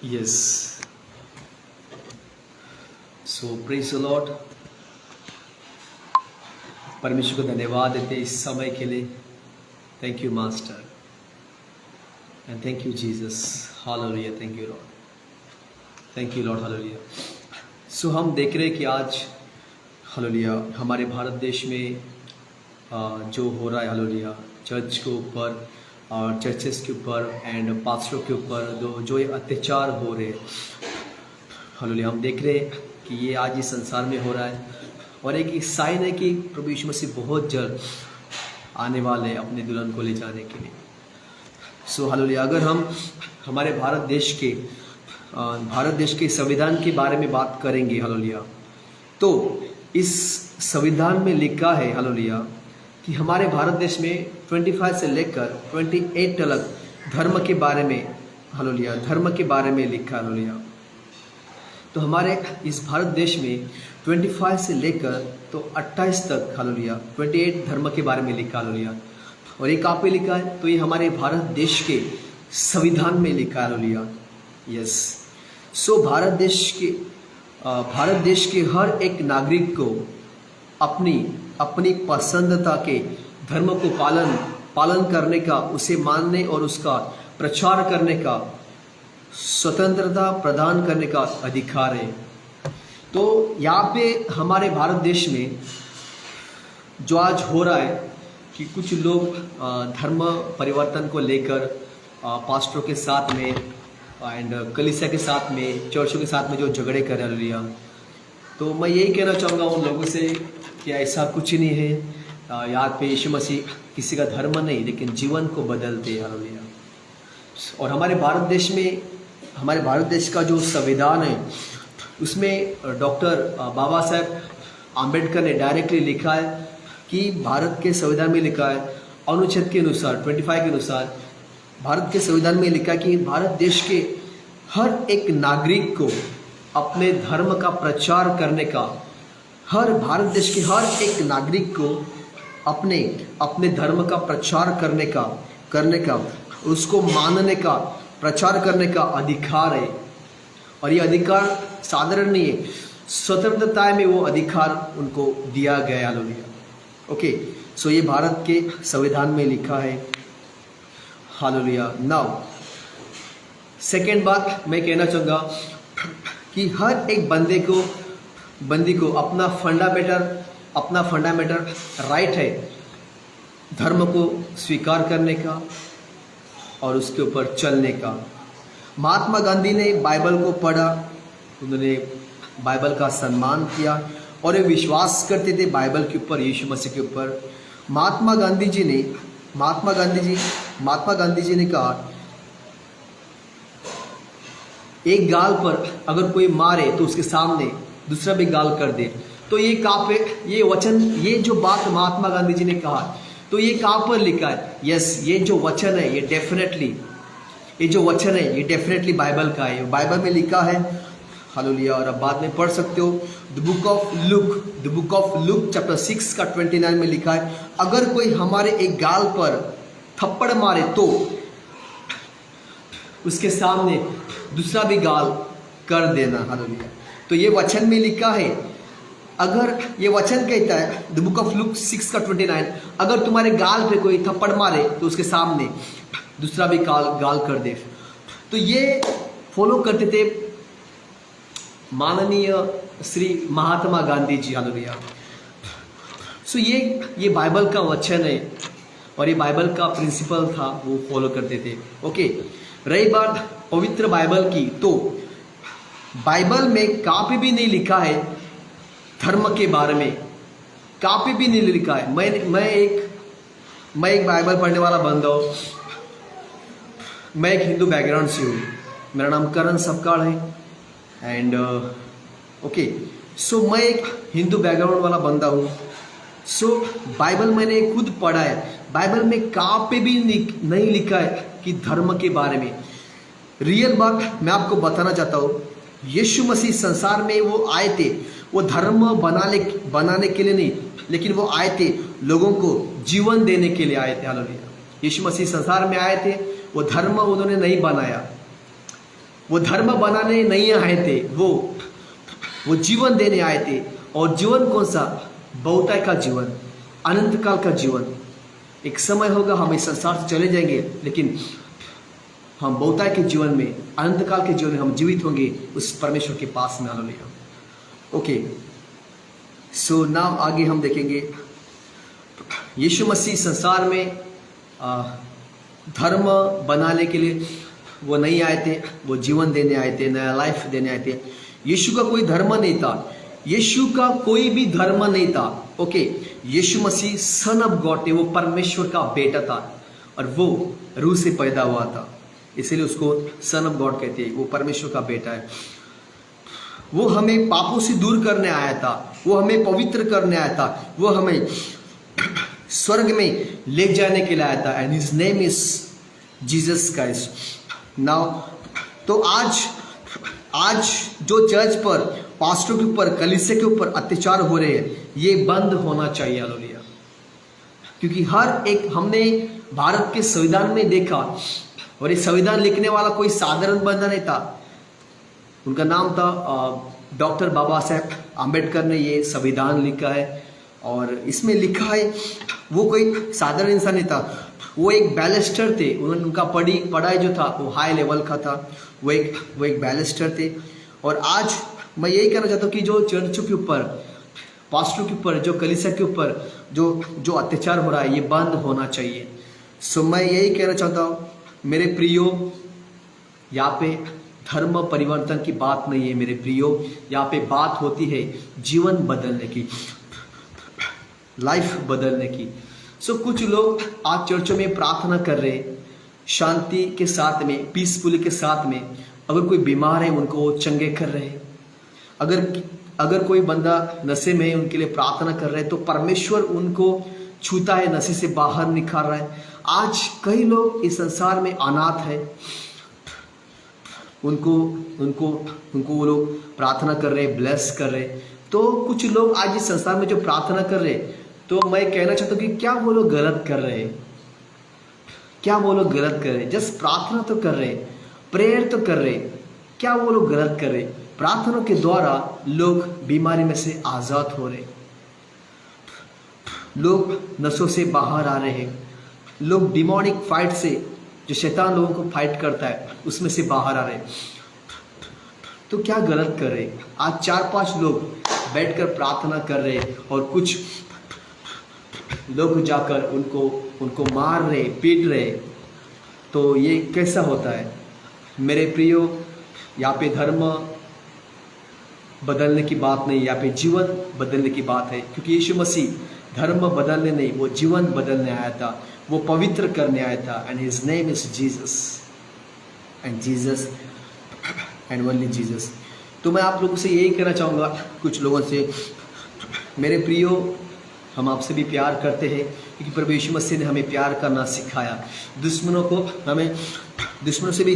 Yes. So praise the Lord. परमेश्वर को धन्यवाद देते इस समय के लिए। Thank you master and thank you Jesus. Hallelujah. Thank you Lord. Thank you Lord. Hallelujah. So हम देख रहे हैं कि आज हालेलुया हमारे भारत देश में जो हो रहा है हालेलुया चर्च के ऊपर और चर्चेस के ऊपर एंड पास्टरों के ऊपर जो ये अत्याचार हो रहे हैं हालेलुया, हम देख रहे हैं कि ये आज इस संसार में हो रहा है और एक साइन है कि प्रभु यीशु मसीह बहुत जल्द आने वाले हैं अपने दुल्हन को ले जाने के लिए। सो हालेलुया, अगर हम हमारे भारत देश के संविधान के बारे में बात करेंगे हालेलुया, तो इस संविधान में लिखा है हालेलुया कि हमारे भारत देश में 25 से लेकर 28 तक धर्म के बारे में हालेलुया धर्म के बारे में लिखा हालेलुया। तो हमारे इस भारत देश में 25 से लेकर तो 28 तक हालेलुया 28 धर्म के बारे में लिखा हालेलुया। और ये कहाँ पे लिखा है? तो ये हमारे भारत देश के संविधान में लिखा हालेलुया। यस। सो भारत देश के हर एक नागरिक को अपनी पसंदता के धर्म को पालन करने का, उसे मानने और उसका प्रचार करने का स्वतंत्रता प्रदान करने का अधिकार है। तो यहाँ पे हमारे भारत देश में जो आज हो रहा है कि कुछ लोग धर्म परिवर्तन को लेकर पास्टरों के साथ में एंड कलीसिया के साथ में, चर्चों के साथ में जो झगड़े कर रहे हैं, तो मैं यही कहना चाहूँगा उन लोगों से कि ऐसा कुछ नहीं है। यहाँ पे यीशु मसीह किसी का धर्म नहीं लेकिन जीवन को बदलते हैं हालेलुया। और हमारे भारत देश का जो संविधान है उसमें डॉक्टर बाबा साहेब आम्बेडकर ने डायरेक्टली लिखा है कि भारत के संविधान में लिखा है अनुच्छेद के अनुसार 25 के अनुसार भारत के संविधान में लिखा है कि भारत देश के हर एक नागरिक को अपने धर्म का प्रचार करने का, भारत देश के हर एक नागरिक को अपने धर्म का प्रचार करने का उसको मानने का, प्रचार करने का अधिकार है। और ये अधिकार साधारण नहीं है, स्वतंत्रता में वो अधिकार उनको दिया गया हालेलुया। ओके, सो ये भारत के संविधान में लिखा है हालेलुया। नाउ सेकेंड बात मैं कहना चाहूँगा कि हर एक बंदी को अपना फंडामेंटल राइट है धर्म को स्वीकार करने का और उसके ऊपर चलने का। महात्मा गांधी ने बाइबल को पढ़ा, उन्होंने बाइबल का सम्मान किया और वे विश्वास करते थे बाइबल के ऊपर, यीशु मसीह के ऊपर। महात्मा गांधी जी ने कहा एक गाल पर अगर कोई मारे तो उसके सामने दूसरा भी गाल कर दे। तो ये कहाँ पे ये वचन, ये जो बात महात्मा गांधी जी ने कहा, तो ये कहाँ पर लिखा है? यस, ये जो वचन है ये डेफिनेटली बाइबल का है, बाइबल में लिखा है हालेलुया। और अब बाद में पढ़ सकते हो the book of look chapter 6 का 29 में लिखा है अगर कोई हमारे एक गाल पर थप्पड़ मारे तो उसके सामने दूसरा भी गाल कर देना हालेलुया। तो ये वचन में लिखा है, अगर ये वचन कहता है द बुक ऑफ लुक 6 का 29, अगर तुम्हारे गाल पे कोई थप्पड़ मारे तो उसके सामने दूसरा भी गाल कर दे। तो ये फॉलो करते थे माननीय श्री महात्मा गांधी जी हालेलुया। सो ये बाइबल का वचन है और ये बाइबल का प्रिंसिपल था, वो फॉलो करते थे। ओके, रही बात पवित्र बाइबल की, तो बाइबल में कहाँ पे भी नहीं लिखा है धर्म के बारे में, कहाँ पे भी नहीं लिखा है। मैं एक बाइबल पढ़ने वाला बंदा हूँ, मैं एक हिंदू बैकग्राउंड से हूँ, मेरा नाम करण सपकाड़ है एंड ओके, सो मैं एक हिंदू बैकग्राउंड वाला बंदा हूँ। सो बाइबल मैंने खुद पढ़ा है, बाइबल में कहाँ पे भी नहीं लिखा है कि धर्म के बारे में। रियल बात मैं आपको बताना चाहता हूँ, यीशु मसीह संसार में वो आए थे, वो धर्म बनाने के लिए नहीं, लेकिन वो आए थे लोगों को जीवन देने के लिए आए थे हालेलुया। यीशु मसीह संसार में आए थे, वो धर्म उन्होंने नहीं बनाया, वो धर्म बनाने नहीं आए थे, वो जीवन देने आए थे। और जीवन कौन सा? बहुताय का जीवन, अनंत काल का जीवन। एक समय होगा हम इस संसार से चले जाएंगे, लेकिन हम बहुताय के जीवन में, अनंत काल के जीवन में हम जीवित होंगे उस परमेश्वर के पास में। हालेलुया। ओके, सो नाउ आगे हम देखेंगे यीशु मसीह संसार में धर्म बनाने के लिए वो नहीं आए थे, वो जीवन देने आए थे, नया लाइफ देने आए थे। यीशु का कोई धर्म नहीं था, यीशु का कोई भी धर्म नहीं था। Okay, Yeshu Masih son of God थे, वो परमेश्वर का बेटा था और वो रूह से पैदा हुआ था, इसलिए उसको सन ऑफ गॉड कहते हैं। वो परमेश्वर का बेटा है। वो हमें पापों से दूर करने आया था, वो हमें पवित्र करने आया था, वो हमें स्वर्ग में ले जाने के लिए आया था। And his name is Jesus Christ. Now तो आज जो चर्च पर, पास्टरों के ऊपर, कलीसिया के ऊपर अत्याचार हो रहे हैं, ये बंद होना चाहिए। हालेलुया। क्योंकि हर एक, हमने भारत के संविधान में देखा, और ये संविधान लिखने वाला कोई साधारण बंदा नहीं था। उनका नाम था डॉक्टर बाबा साहेब आम्बेडकर ने ये संविधान लिखा है। और इसमें लिखा है, वो कोई साधारण इंसान नहीं था, वो एक बैरिस्टर थे। उनका पढ़ाई जो था वो हाई लेवल का था। वो एक बैरिस्टर थे। और आज मैं यही कहना चाहता हूँ कि जो चर्चों के ऊपर, पास्टरों के ऊपर, जो कलीसिया के ऊपर जो अत्याचार हो रहा है, ये बंद होना चाहिए। सो मैं यही कहना चाहता हूँ मेरे प्रियो, यहाँ पे धर्म परिवर्तन की बात नहीं है मेरे प्रियो, यहाँ पे बात होती है जीवन बदलने की, लाइफ बदलने की। सो कुछ लोग आज चर्चों में प्रार्थना कर रहे, शांति के साथ में, पीसफुली के साथ में। अगर कोई बीमार है उनको चंगे कर रहे हैं, अगर कोई बंदा नशे में है उनके लिए प्रार्थना कर रहे हैं, तो परमेश्वर उनको छूता है, नशे से बाहर निकाल रहा है। आज कई लोग इस संसार में अनाथ है, उनको वो लोग प्रार्थना कर रहे, ब्लेस कर रहे। तो कुछ लोग आज इस संसार में जो प्रार्थना कर रहे, तो मैं कहना चाहता हूँ कि क्या वो लोग गलत कर रहे हैं? क्या वो लोग गलत कर रहे? जस्ट प्रार्थना तो कर रहे, प्रेयर तो कर रहे, क्या वो लोग गलत कर रहे? प्रार्थना के द्वारा लोग बीमारी में से आजाद हो रहे, लोग नशों से बाहर आ रहे हैं, लोग डिमोनिक फाइट से, जो शैतान लोगों को फाइट करता है, उसमें से बाहर आ रहे। तो क्या गलत कर रहे? आज 4-5 लोग बैठकर प्रार्थना कर रहे और कुछ लोग जाकर उनको मार रहे, पीट रहे। तो ये कैसा होता है? मेरे प्रियो, यहाँ पे धर्म बदलने की बात नहीं, यहाँ पे जीवन बदलने की बात है। क्योंकि यीशु मसीह धर्म बदलने नहीं, वो जीवन बदलने आया था, वो पवित्र करने आया था। And his name is Jesus, and Jesus and only Jesus. तो मैं आप लोगों से यही कहना चाहूँगा, कुछ लोगों से, मेरे प्रियो, हम आपसे भी प्यार करते हैं, क्योंकि प्रभु यीशु मसीह ने हमें प्यार करना सिखाया। दुश्मनों से भी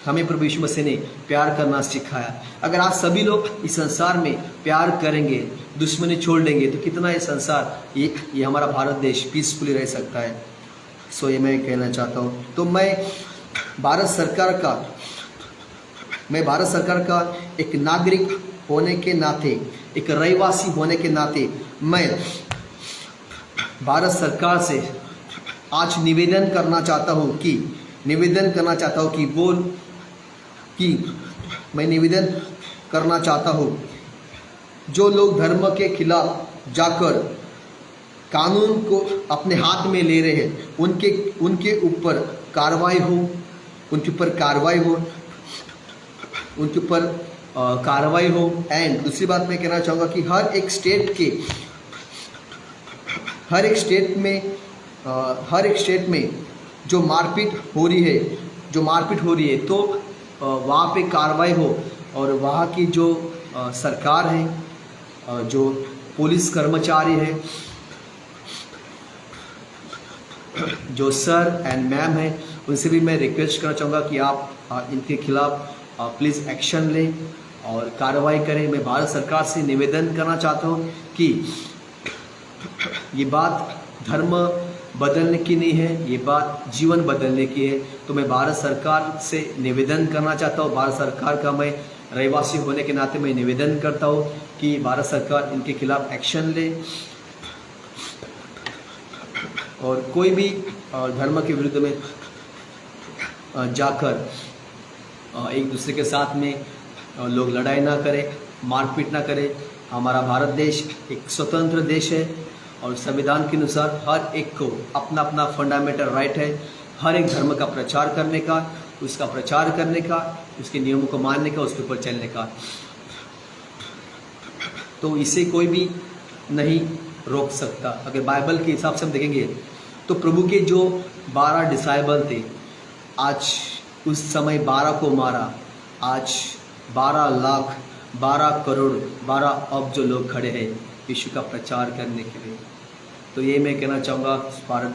हमें प्रभु यीशु मसीह ने प्यार करना सिखाया। अगर आज सभी लोग इस संसार में प्यार करेंगे, दुश्मनी छोड़ देंगे, तो कितना ये संसार, ये हमारा भारत देश पीसफुली रह सकता है। सो ये मैं कहना चाहता हूँ। तो मैं भारत सरकार का एक नागरिक होने के नाते, एक रहवासी होने के नाते, मैं भारत सरकार से आज निवेदन करना चाहता हूँ कि मैं निवेदन करना चाहता हूँ, जो लोग धर्म के खिलाफ जाकर कानून को अपने हाथ में ले रहे हैं, उनके ऊपर कार्रवाई हो, उनके ऊपर कार्रवाई हो। एंड दूसरी बात मैं कहना चाहूँगा कि हर एक स्टेट में जो मारपीट हो रही है, तो वहाँ पे कार्रवाई हो। और वहाँ की जो सरकार है, जो पुलिस कर्मचारी है, जो सर एंड मैम है, उनसे भी मैं रिक्वेस्ट करना चाहूँगा कि आप इनके खिलाफ प्लीज़ एक्शन लें और कार्रवाई करें। मैं भारत सरकार से निवेदन करना चाहता हूँ कि ये बात धर्म बदलने की नहीं है, ये बात जीवन बदलने की है। तो मैं भारत सरकार से निवेदन करना चाहता हूँ, भारत सरकार का मैं रहवासी होने के नाते मैं निवेदन करता हूँ कि भारत सरकार इनके खिलाफ एक्शन ले और कोई भी धर्म के विरुद्ध में जाकर एक दूसरे के साथ में लोग लड़ाई ना करें, मारपीट ना करें। हमारा भारत देश एक स्वतंत्र देश है और संविधान के अनुसार हर एक को अपना अपना फंडामेंटल राइट है हर एक धर्म का प्रचार करने का, उसका प्रचार करने का, उसके नियमों को मानने का, उसके ऊपर चलने का। तो इसे कोई भी नहीं रोक सकता। अगर बाइबल के हिसाब से हम देखेंगे तो प्रभु के जो 12 डिसाइबल थे, आज उस समय 12 को मारा, आज 12 लाख 12 करोड़ 12 अरब जो लोग खड़े हैं यीशु का प्रचार करने के लिए। तो ये मैं कहना चाहूँगा भारत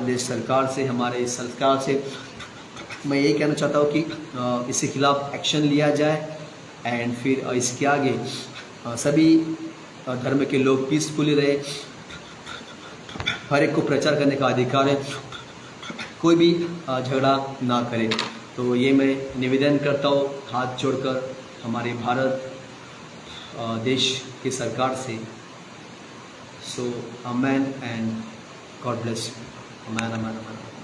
देश सरकार से, हमारे इस सरकार से मैं यही कहना चाहता हूँ कि इसके खिलाफ एक्शन लिया जाए एंड फिर इसके आगे सभी धर्म के लोग पीसफुली रहे। हर एक को प्रचार करने का अधिकार है, कोई भी झगड़ा ना करे। तो ये मैं निवेदन करता हूँ हाथ जोड़कर हमारे भारत देश की सरकार से। So amen and God bless you. Amen amen amen.